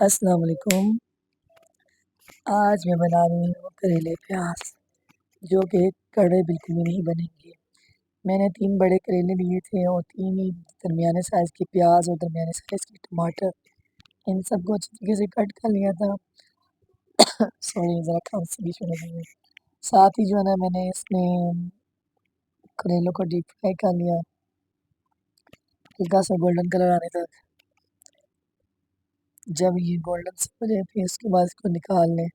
अस्सलाम वालेकुम। आज मैं बना रही हूँ करेले प्याज जो कि कड़वे बिल्कुल भी नहीं बनेंगे। मैंने 3 बड़े करेले लिए थे और 3 ही दरमियाने साइज़ के प्याज और दरमियाने साइज़ के टमाटर, इन सबको अच्छी तरीके से कट कर लिया था। सॉरी ज़रा खाँसी भी शुरू हो गई है। साथ ही जो है ना मैंने इसमें करेलों को डीप फ्राई कर लिया, हल्का सा गोल्डन कलर आने तक। जब ये गोल्डन से हो जाए फिर उसके बाद इसको निकाल लें।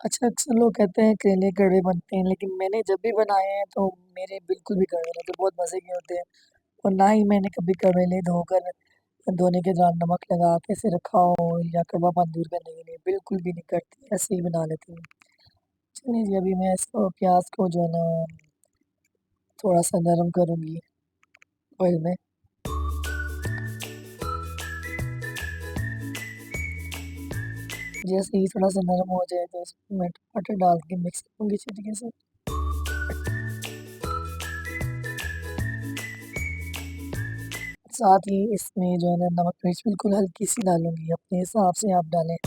अच्छा, अक्सर लोग कहते हैं करेले कड़वे बनते हैं, लेकिन मैंने जब भी बनाए हैं तो मेरे बिल्कुल भी कड़वे नहीं होते, बहुत मज़े के होते हैं। और ना ही मैंने कभी करेले धोकर धोने के दौरान नमक लगा के ऐसे रखा हो या कड़वापन दूर करने के लिए, बिल्कुल भी नहीं करती, ऐसे ही बना लेती हूँ। चलिए जी, अभी मैं इसको प्याज को जो है ना थोड़ा सा नरम करूँगी ऑयल में। जैसे ही थोड़ा सा नरम हो जाए तो इसमें मैं टमाटर डाल के मिक्स करूँगी अच्छी तरीके से। साथ ही इसमें जो है ना नमक मिर्च बिल्कुल हल्की सी डालूँगी, अपने हिसाब से आप डालें।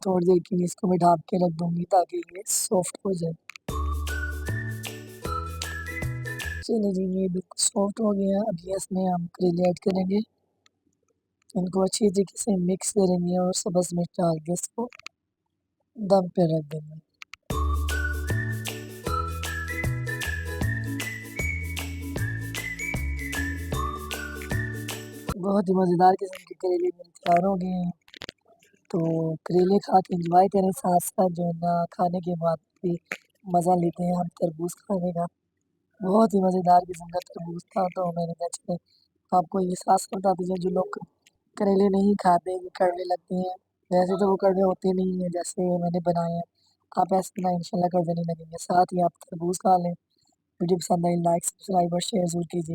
थोड़ी देर के लिए इसको मैं ढक के रख दूँगी ताकि ये सॉफ्ट हो जाए। चलिए जी, ये बिल्कुल सॉफ्ट हो गया। अब ये इसमें हम करेले ऐड करेंगे, इनको अच्छी तरीके से मिक्स करेंगे और सब्ज़ मिर्च डाल के इसको दम पे रख देंगे। बहुत ही मज़ेदार किस्म के करेले मेरे तैयार हो गए हैं। तो करेले खा के एंजॉय करें, साथ-साथ जो है ना खाने के बाद भी मज़ा लेते हैं हम तरबूज खाने का। बहुत ही मज़ेदार किस्म का तरबूज था, तो मैंने कहा चलो आपको ये साथ-साथ बता दीजिए जो लोग करेले नहीं खाते, वो कड़वे लगते हैं। वैसे तो वो कड़वे होते नहीं हैं जैसे मैंने बनाए हैं। आप ऐसे बनाएँ इंशाल्लाह कड़वे नहीं लगेंगे। साथ ही आप तरबूज खा लें। वीडियो पसंद आई लाइक, सब्सक्राइब और शेयर ज़रूर कीजिए।